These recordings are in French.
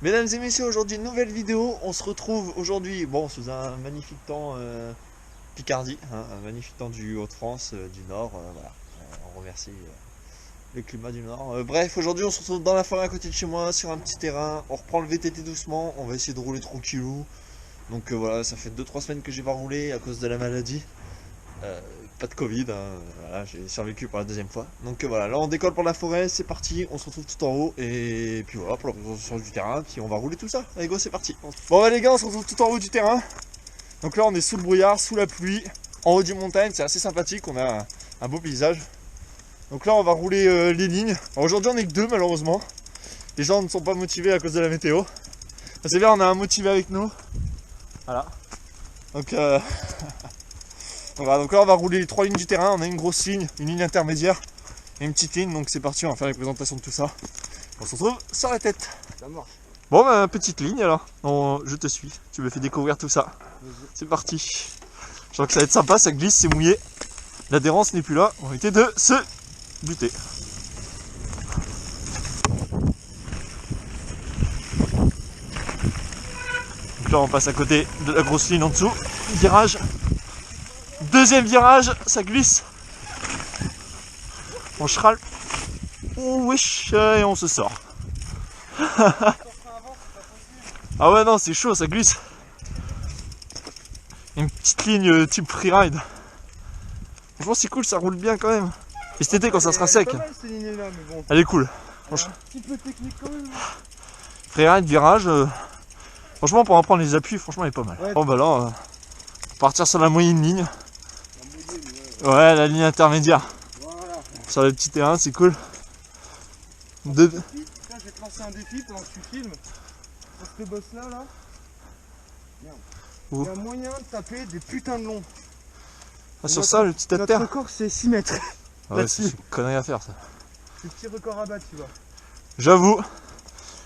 Mesdames et messieurs, aujourd'hui une nouvelle vidéo. On se retrouve aujourd'hui sous un magnifique temps Picardie, hein, un magnifique temps du Hauts-de-France, du Nord. Voilà. On remercie le climat du Nord. Bref, aujourd'hui on se retrouve dans la forêt à côté de chez moi, sur un petit terrain. On reprend le VTT doucement, on va essayer de rouler tranquillou. Donc voilà, ça fait 2-3 semaines que j'ai pas roulé à cause de la maladie. Pas de Covid, hein, voilà, j'ai survécu pour la deuxième fois. Donc voilà, là on décolle pour la forêt, c'est parti, on se retrouve tout en haut et puis voilà pour la présentation du terrain, puis on va rouler tout ça. Allez go, c'est parti. Bon bah les gars, on se retrouve tout en haut du terrain. Donc là on est sous le brouillard, sous la pluie, en haut d'une montagne, c'est assez sympathique, on a un beau paysage. Donc là on va rouler les lignes. Aujourd'hui on est que deux malheureusement. Les gens ne sont pas motivés à cause de la météo. C'est bien, on a un motivé avec nous. Voilà. Donc voilà, donc là on va rouler les 3 lignes du terrain, on a une grosse ligne, une ligne intermédiaire et une petite ligne, donc c'est parti, on va faire les présentations de tout ça. On se retrouve sur la tête. Ça marche. Bon bah petite ligne alors, je te suis, tu me fais découvrir tout ça. C'est parti. Je sens que ça va être sympa, ça glisse, c'est mouillé. L'adhérence n'est plus là, on va éviter de se buter. Donc là on passe à côté de la grosse ligne en dessous, virage. Deuxième virage, ça glisse. On râle. Oh wesh, et on se sort. Ah ouais non, c'est chaud, ça glisse. Une petite ligne type freeride. Franchement c'est cool, ça roule bien quand même. Et cet été quand ça sera sec. Elle est cool. Un petit peu technique quand même. Freeride, virage. Franchement pour en prendre les appuis, franchement elle est pas mal. Ouais. Bon bah là, on va partir sur la moyenne ligne. Ouais, la ligne intermédiaire. Voilà. Sur le petit terrain, c'est cool. Là, je vais te lancer un défi pendant que tu filmes. Sur ce boss là, merde. Où? Il y a moyen de taper des putains de longs. Ah, sur ça, le petit tas de Notre terre. record c'est 6 mètres. Ah ouais, c'est une connerie à faire ça. C'est le petit record à battre, tu vois. J'avoue,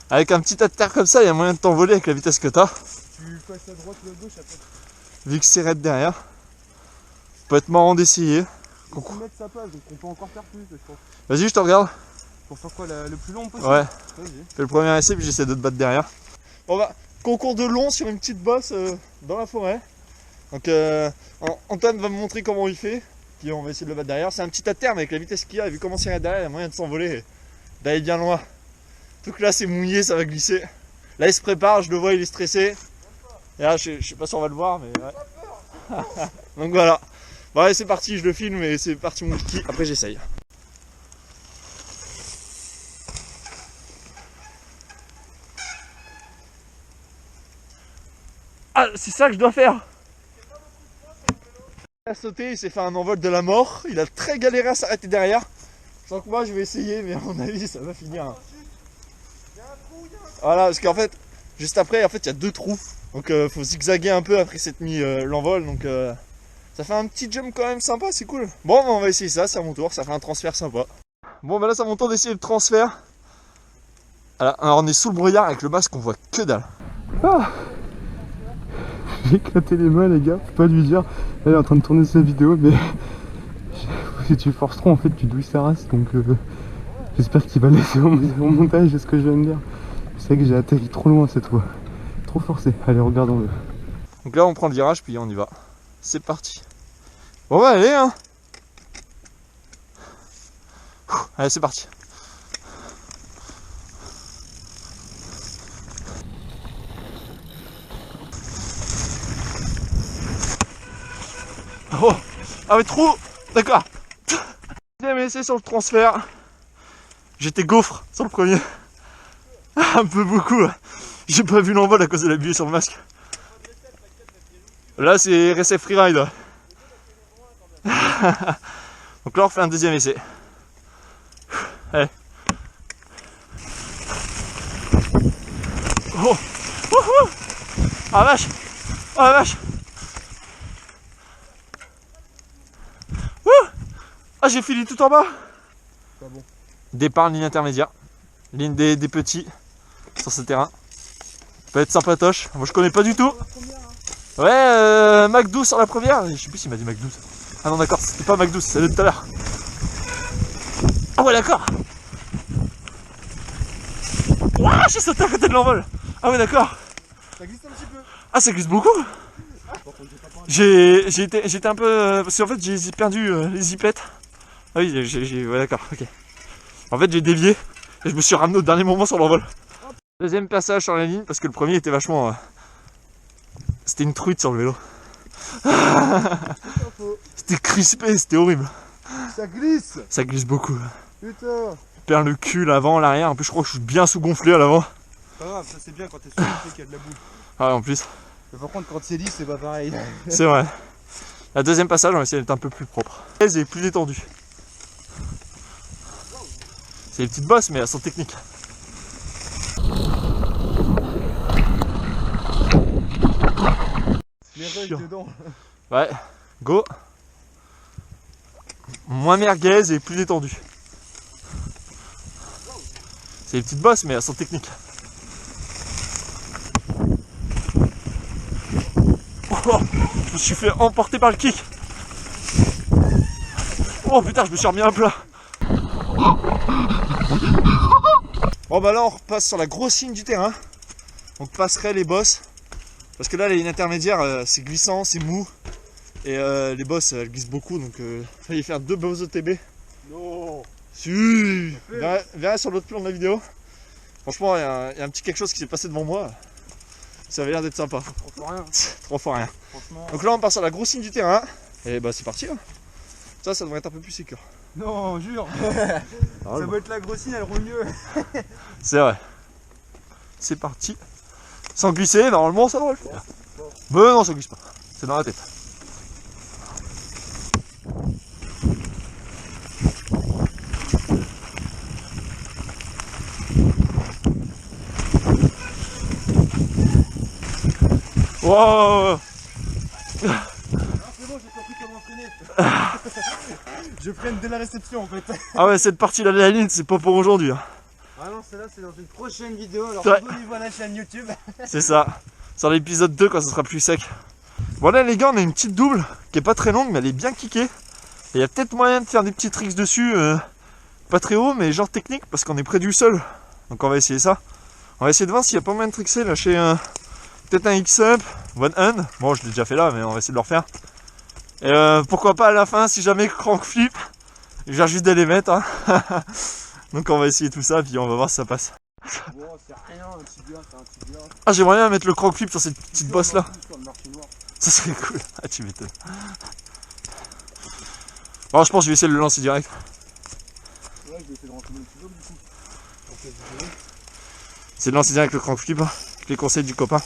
avec un petit tas de terre comme ça, il y a moyen de t'envoler avec la vitesse que t'as. Tu passes à droite ou à gauche après. Vu que c'est raide derrière. Peut être marrant d'essayer. 6 mètres ça passe, donc on peut encore faire plus, je pense. Vas-y, je te regarde. Pour faire quoi, le plus long possible? Ouais. Vas-y. Fais le premier essai, puis j'essaie de te battre derrière. Bon bah, concours de long sur une petite bosse dans la forêt. Donc Antoine va me montrer comment il fait. Puis on va essayer de le battre derrière. C'est un petit tas de terre, mais avec la vitesse qu'il y a, et vu comment c'est raide derrière, il y a moyen de s'envoler et d'aller bien loin. Donc là, c'est mouillé, ça va glisser. Là, il se prépare, je le vois, il est stressé. Et là, je sais pas si on va le voir, mais ouais. Donc voilà. Bon allez, c'est parti, je le filme et c'est parti mon kiki. Après, j'essaye. Ah, c'est ça que je dois faire. Il a sauté, il s'est fait un envol de la mort. Il a très galéré à s'arrêter derrière. Je sens que moi, je vais essayer, mais à mon avis, ça va finir. Hein. Voilà, parce qu'en fait, juste après, en fait, il y a 2 trous. Donc, faut zigzaguer un peu après s'être mis l'envol. Donc, ça fait un petit jump quand même sympa, c'est cool. Bon, bah, on va essayer ça, c'est à mon tour. Ça fait un transfert sympa. Bon, bah là, c'est à mon tour d'essayer le transfert. Alors, on est sous le brouillard avec le masque, on voit que dalle. Ah, j'ai éclaté les mains les gars, faut pas lui dire. Là, il est en train de tourner sa vidéo, mais si tu forces trop en fait tu douilles sa race, donc j'espère qu'il va laisser au montage ce que je viens de dire. C'est que j'ai atterri trop loin cette fois, trop forcé. Allez, regardons-le. Donc là on prend le virage puis on y va. C'est parti. Bon bah allez hein. Allez c'est parti. Oh, ah mais trop. D'accord. Deuxième essai sur le transfert. J'étais gaufre sur le premier. Un peu beaucoup. J'ai pas vu l'envol à cause de la buée sur le masque. Là c'est RSF Freeride. Donc là on refait un deuxième essai. Allez. Oh. Wouhou. Ah la vache. Ah la vache. Ouh. Ah j'ai fini tout en bas. Pas bon. Départ ligne intermédiaire. Ligne des petits sur ce terrain. Peut être sympatoche. Moi je connais pas du tout. Ouais, Mac 12 sur la première. Je sais plus s'il m'a dit Mac 12. Ah non d'accord, c'était pas Mac 12, c'est le de tout à l'heure. Ah ouais d'accord. Ouah, j'ai sauté à côté de l'envol. Ah ouais, d'accord. Ça glisse un petit peu. Ah, ça glisse beaucoup. J'étais un peu... parce qu'en fait, j'ai perdu les zippettes. Ah oui, ouais, d'accord, ok. En fait, j'ai dévié et je me suis ramené au dernier moment sur l'envol. Deuxième passage sur la ligne, parce que le premier était vachement... c'était une truite sur le vélo. C'était crispé, c'était horrible. Ça glisse. Ça glisse beaucoup. Putain. Je perds le cul, l'avant, l'arrière. En plus, je crois que je suis bien sous-gonflé à l'avant. Pas grave, ça c'est bien quand t'es sûr qu'il y a de la boue. Ah ouais, en plus. Mais par contre, quand c'est lisse, c'est pas pareil. C'est vrai. La deuxième passage, on va essayer d'être un peu plus propre. Et plus détendu. C'est des petites bosses, mais elles sont techniques. Les rushs dedans. Ouais, go. Moins merguez et plus détendu. C'est des petites bosses, mais elles sont techniques. Oh, je me suis fait emporter par le kick. Oh putain, je me suis remis à plat. Bon bah là on repasse sur la grosse ligne du terrain. On passerait les bosses. Parce que là les lignes intermédiaires c'est glissant, c'est mou. Et les bosses elles glissent beaucoup, donc fallait faire 2 bosses OTB. Non. Si. Verrez sur l'autre plan de la vidéo. Franchement il y a un petit quelque chose qui s'est passé devant moi. Ça avait l'air d'être sympa. 3 fois rien. 3 fois rien. Franchement. Donc là on part sur la grosse ligne du terrain. Et bah c'est parti. Hein. Ça devrait être un peu plus sécure. Non, jure. Ah, Ça va être la grosse ligne, elle roule mieux. C'est vrai. C'est parti. Sans glisser, normalement ça devrait le faire. Mais non, ça glisse pas. C'est dans la tête. Wow. C'est bon, j'ai compris comment freiner. Je freine dès la réception en fait. Ah ouais, cette partie-là de la ligne, c'est pas pour aujourd'hui. Hein. Ah non, celle-là c'est dans une prochaine vidéo. Alors Ouais. abonnez-vous à la chaîne YouTube. C'est ça. Sur l'épisode 2 quand ça sera plus sec. Bon là les gars, on a une petite double qui est pas très longue mais elle est bien kickée. Et il y a peut-être moyen de faire des petits tricks dessus. Pas très haut mais genre technique parce qu'on est près du sol. Donc on va essayer ça. On va essayer de voir s'il y a pas moyen de trickser. Lâcher peut-être un X-up, one hand. Bon je l'ai déjà fait là mais on va essayer de le refaire. Et pourquoi pas à la fin si jamais crank flip. Je viens juste de les mettre. Hein. Donc on va essayer tout ça puis on va voir si ça passe. Bon, c'est rien, un tibia, c'est un tibia. Ah j'aimerais bien mettre le crank flip sur cette petite bosse là. Sur le marché noir. Ça serait cool. Ah tu m'étonnes. Bon je pense que je vais essayer de le lancer direct. Ouais, je vais essayer de rentrer le petit bloc du coup. Pour cette vidéo. C'est de lancer direct le crank flip. Hein. Les conseils du copain.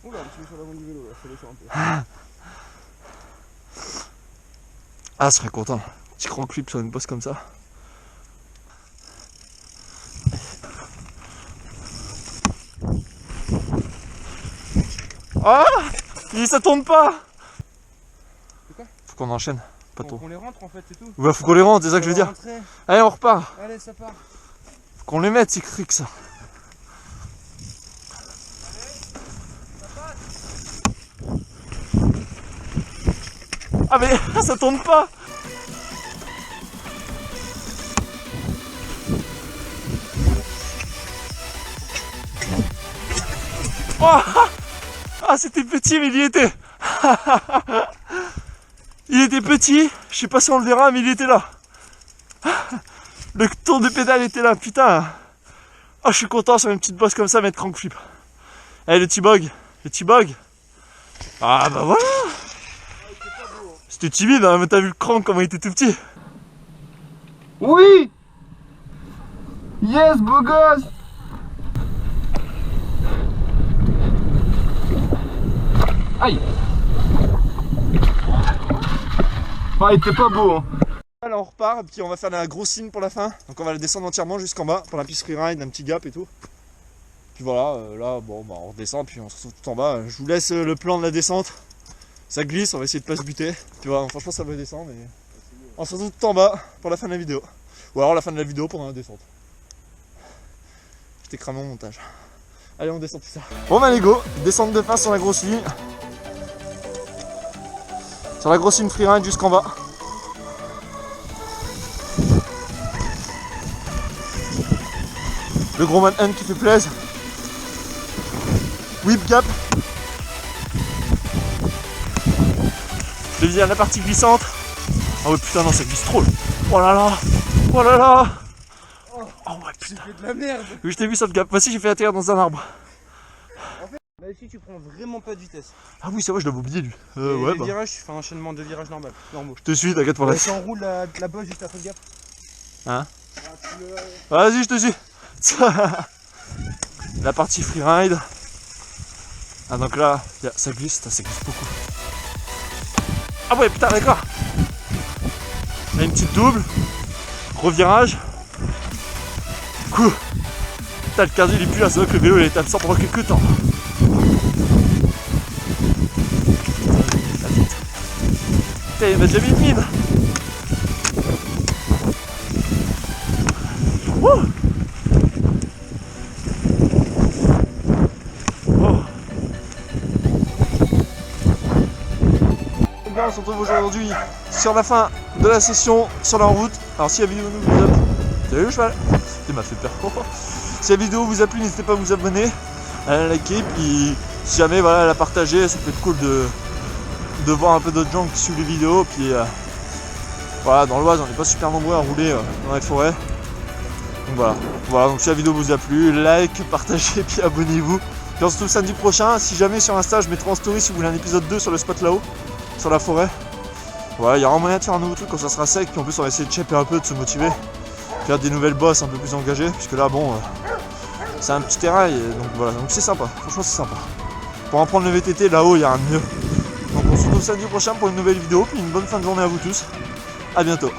Oula, je suis sur l'avant du vélo, là, faut laisser un peu. Ah je serais content. Petit crank flip sur une bosse comme ça. Ah ça tourne pas. C'est quoi? Faut qu'on enchaîne. Pas trop. On les rentre en fait, c'est tout. Ouais, faut qu'on les rentre, c'est ça que je veux dire. Rentrer. Allez on repart. Allez, ça part. Faut qu'on les mette ces tricks ça. Ah mais ça tourne pas. Oh ah c'était petit mais il y était. Il était petit, je sais pas si on le verra mais il était là. Le tour de pédale était là, putain. Oh je suis content sur une petite bosse comme ça mettre crank flip. Allez le T-bog. Le T-bog. Ah bah voilà. C'était timide hein, mais t'as vu le crank comment il était tout petit. Oui! Yes, beau gosse! Aïe! Ah, il était pas beau, hein. Là on repart et puis on va faire la grosse ligne pour la fin. Donc on va la descendre entièrement jusqu'en bas pour la piste freeride, un petit gap et tout. Puis voilà, là bon bah on redescend puis on se retrouve tout en bas. Je vous laisse le plan de la descente. Ça glisse, on va essayer de pas se buter. Tu vois, franchement ça va descendre mais on se retrouve tout en bas pour la fin de la vidéo. Ou alors la fin de la vidéo pendant la descente. Je t'ai cramé mon montage. Allez on descend tout ça. Bon bah les go, descente de fin sur la grosse ligne. Sur la grosse ligne freeride jusqu'en bas. Le gros manhunt qui fait plaisir. Whip gap. Je te dis à la partie glissante. Ah ouais putain non ça glisse trop. Oh là là. Oh là là. Oh ouais putain. J'ai fait de la merde. Oui je t'ai vu sur le gap. Voici j'ai fait atterrir dans un arbre. Là ici tu prends vraiment pas de vitesse. Ah oui c'est vrai je l'avais oublié lui. Et Ouais les bah. virages, tu fais un enchaînement de virages normal, normaux. Je te suis t'inquiète pour la. Tu enroules la bosse juste après le gap. Hein. Vas-y je te suis. La partie freeride. Ah donc là ça glisse beaucoup. Ah ouais putain d'accord. Là une petite double. Gros virage. Coup. Putain le cardio il est plus là, c'est vrai que le vélo il est absent pendant quelques temps. Putain il m'a déjà mis une mine. Wouh. Oh. On se retrouve aujourd'hui sur la fin de la session sur la route. Alors si la vidéo vous a plu, t'as vu le cheval? Il m'a fait peur. Si la vidéo vous a plu, n'hésitez pas à vous abonner, à la liker, puis si jamais voilà, à la partager, ça peut être cool de voir un peu d'autres gens qui suivent les vidéos. Puis voilà, dans l'Oise on n'est pas super nombreux à rouler dans les forêts. Donc voilà, donc si la vidéo vous a plu, like, partagez, puis abonnez-vous. Puis on se retrouve samedi prochain. Si jamais sur Insta je mettrai en story si vous voulez un épisode 2 sur le spot là-haut, sur la forêt. Voilà, il y aura moyen de faire un nouveau truc quand ça sera sec, puis en plus on va essayer de chapper un peu, de se motiver, faire des nouvelles bosses un peu plus engagées, puisque là bon, c'est un petit terrain, donc voilà, donc c'est sympa, franchement c'est sympa. Pour en prendre le VTT, là-haut il y a rien de mieux. Donc on se retrouve samedi prochain pour une nouvelle vidéo, puis une bonne fin de journée à vous tous, à bientôt.